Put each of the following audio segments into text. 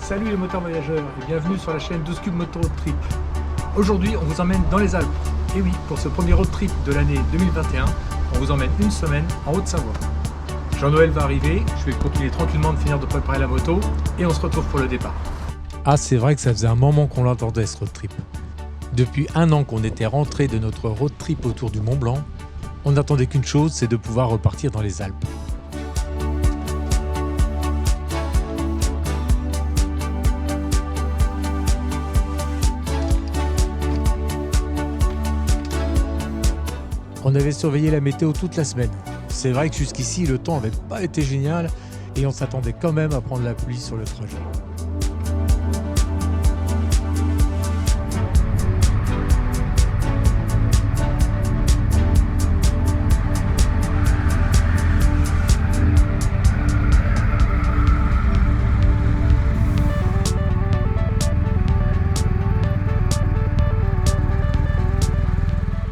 Salut les moteurs voyageurs et bienvenue sur la chaîne 12 Cube Moto Road Trip. Aujourd'hui on vous emmène dans les Alpes. Et oui, pour ce premier road trip de l'année 2021, on vous emmène une semaine en Haute-Savoie. Jean-Noël va arriver, je vais continuer tranquillement de finir de préparer la moto et on se retrouve pour le départ. Ah, c'est vrai que ça faisait un moment qu'on l'attendait ce road trip. Depuis un an qu'on était rentré de notre road trip autour du Mont Blanc, on n'attendait qu'une chose, c'est de pouvoir repartir dans les Alpes. On avait surveillé la météo toute la semaine. C'est vrai que jusqu'ici, le temps n'avait pas été génial et on s'attendait quand même à prendre la pluie sur le trajet.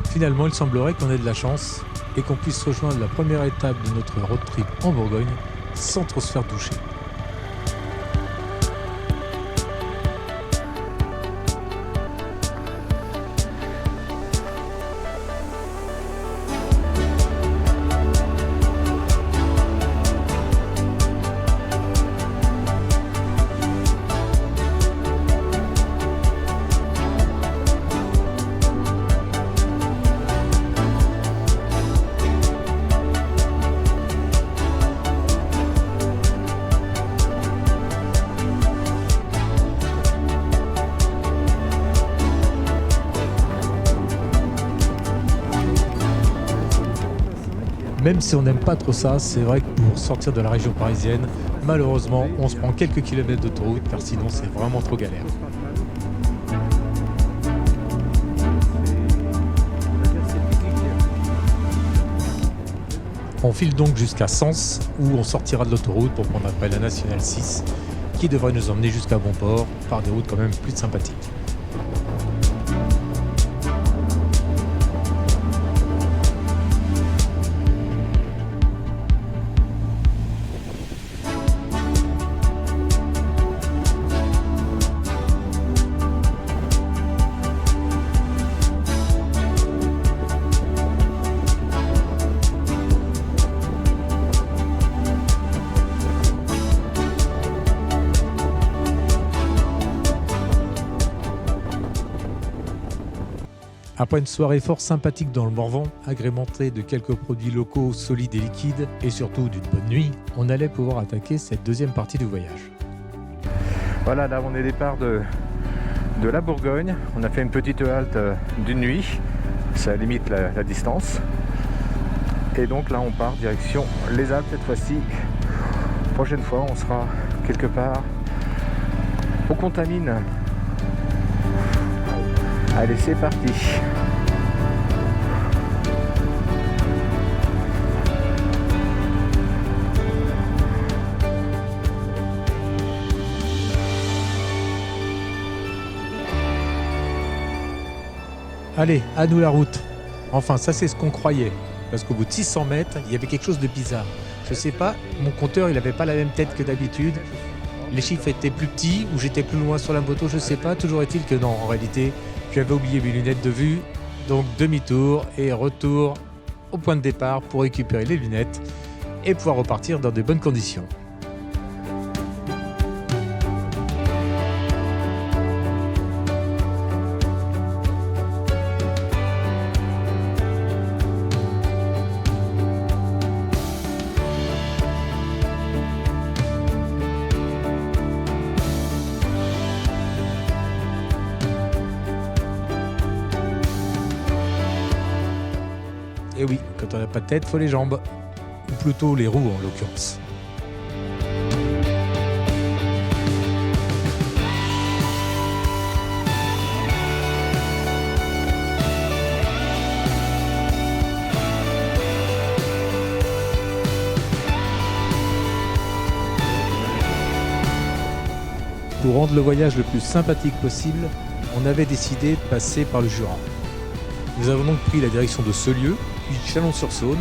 Finalement, il semblerait qu'on ait de la chance et qu'on puisse rejoindre la première étape de notre road trip en Bourgogne sans trop se faire doucher. Même si on n'aime pas trop ça, c'est vrai que pour sortir de la région parisienne, malheureusement, on se prend quelques kilomètres d'autoroute car sinon c'est vraiment trop galère. On file donc jusqu'à Sens où on sortira de l'autoroute pour prendre après la Nationale 6 qui devrait nous emmener jusqu'à Bonport par des routes quand même plus sympathiques. Après une soirée fort sympathique dans le Morvan, agrémentée de quelques produits locaux solides et liquides, et surtout d'une bonne nuit, on allait pouvoir attaquer cette deuxième partie du voyage. Voilà, là on est départ de la Bourgogne. On a fait une petite halte d'une nuit, ça limite la distance. Et donc là on part direction les Alpes cette fois-ci. Prochaine fois on sera quelque part au Contamine. Allez, c'est parti. Allez, à nous la route. Enfin, ça c'est ce qu'on croyait. Parce qu'au bout de 600 mètres, il y avait quelque chose de bizarre. Je sais pas, mon compteur il n'avait pas la même tête que d'habitude. Les chiffres étaient plus petits ou j'étais plus loin sur la moto, je sais pas. Toujours est-il que non, en réalité, j'avais oublié mes lunettes de vue. Donc demi-tour et retour au point de départ pour récupérer les lunettes et pouvoir repartir dans de bonnes conditions. Et oui, quand on n'a pas de tête, faut les jambes. Ou plutôt les roues en l'occurrence. Pour rendre le voyage le plus sympathique possible, on avait décidé de passer par le Jura. Nous avons donc pris la direction de Saulieu, puis Chalon-sur-Saône,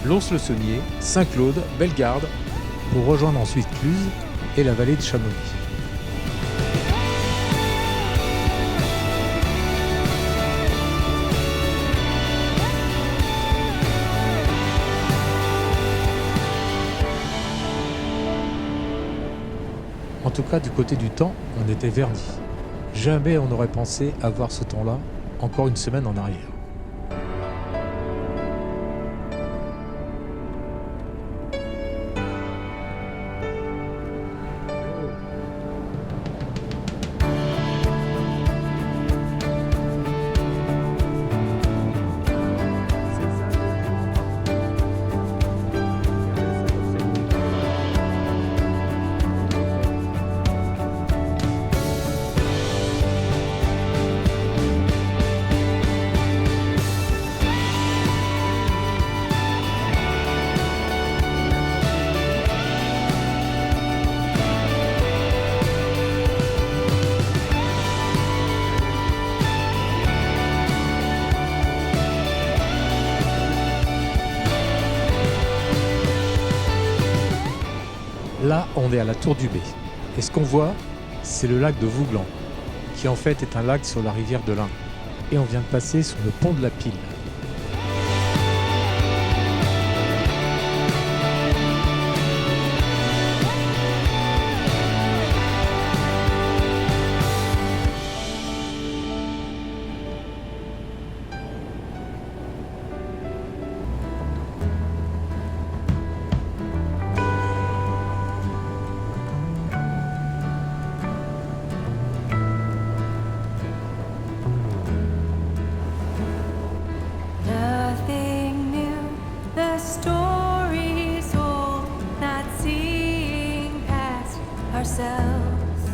Lons-le-Saunier, Saint-Claude, Bellegarde, pour rejoindre ensuite Cluses et la vallée de Chamonix. En tout cas, du côté du temps, on était vernis. Jamais on n'aurait pensé avoir ce temps-là encore une semaine en arrière. Là, on est à la Tour du Bé. Et ce qu'on voit, c'est le lac de Vouglan, qui en fait est un lac sur la rivière de l'Ain. Et on vient de passer sur le pont de la Pile. Nothing new, the story's old, not seeing past ourselves.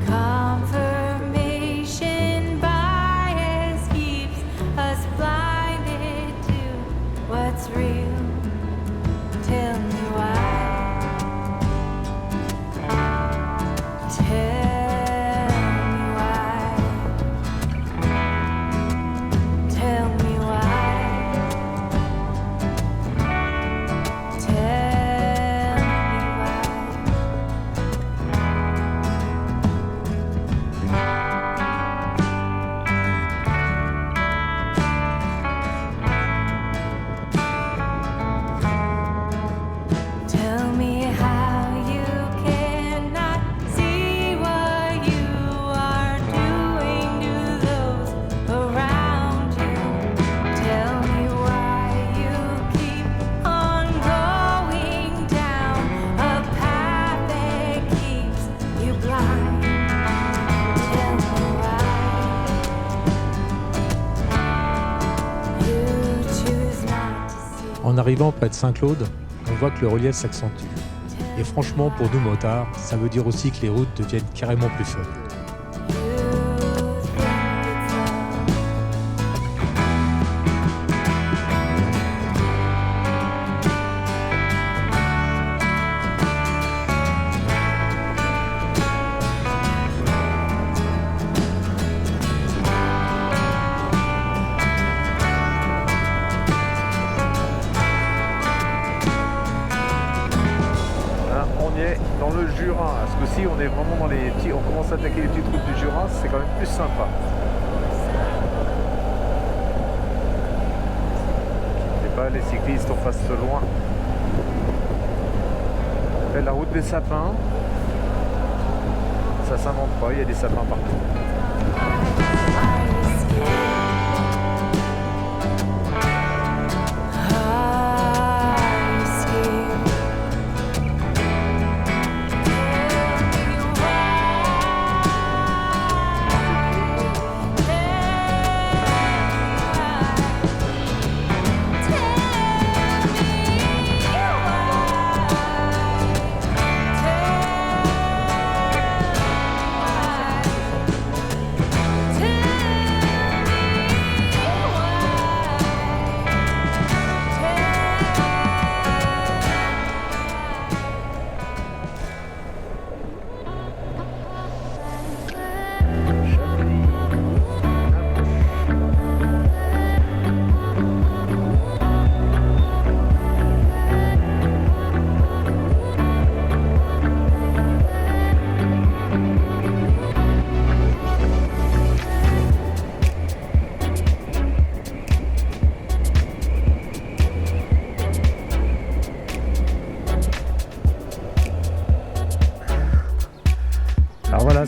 Confirmation bias keeps us blinded to what's real. Tell me why. Tell me why. Tell me how you cannot see what you are doing to those around you. Tell me why you keep on going down a path that keeps you blind. Tell me why you choose not to see. En arrivant près de Saint-Claude, on voit que le relief s'accentue. Et franchement, pour nous motards, ça veut dire aussi que les routes deviennent carrément plus fun. On y est dans le Jura. Ce coup-ci, on est vraiment dans les petits. On commence à attaquer les petites routes du Jura. C'est quand même plus sympa. Et pas les cyclistes, on passe loin. On fait la route des sapins. Ça s'invente pas. Il y a des sapins partout.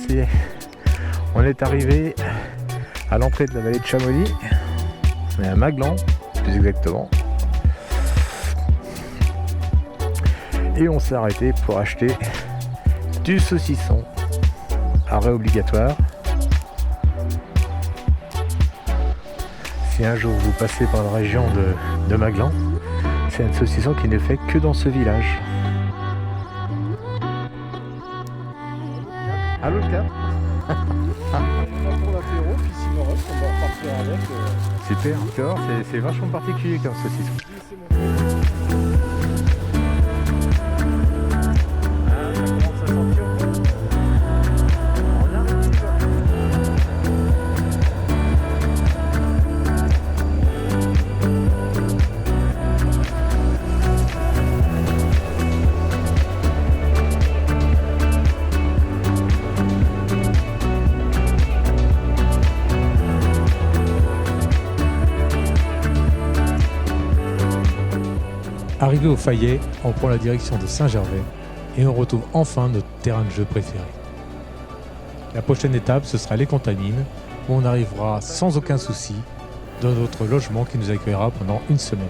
ça y est. On est arrivé à l'entrée de la vallée de Chamonix. On est à Maglan, plus exactement. Et on s'est arrêté pour acheter du saucisson. Arrêt obligatoire. Si un jour vous passez par la région de Maglan, c'est un saucisson qui ne fait que dans ce village. Allô le cap. Pour l'apéro, puis s'il me reste, on va repartir avec. Super, tu vois, c'est vachement particulier comme saucisson. Ah, ça commence à sentir. On arrive. Arrivé au Fayet, on prend la direction de Saint-Gervais et on retrouve enfin notre terrain de jeu préféré. La prochaine étape, ce sera les Contamines, où on arrivera sans aucun souci dans notre logement qui nous accueillera pendant une semaine.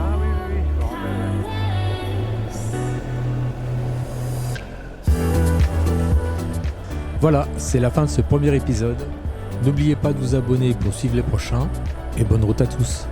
Ah oui, je me rappelle. Voilà, c'est la fin de ce premier épisode. N'oubliez pas de vous abonner pour suivre les prochains et bonne route à tous.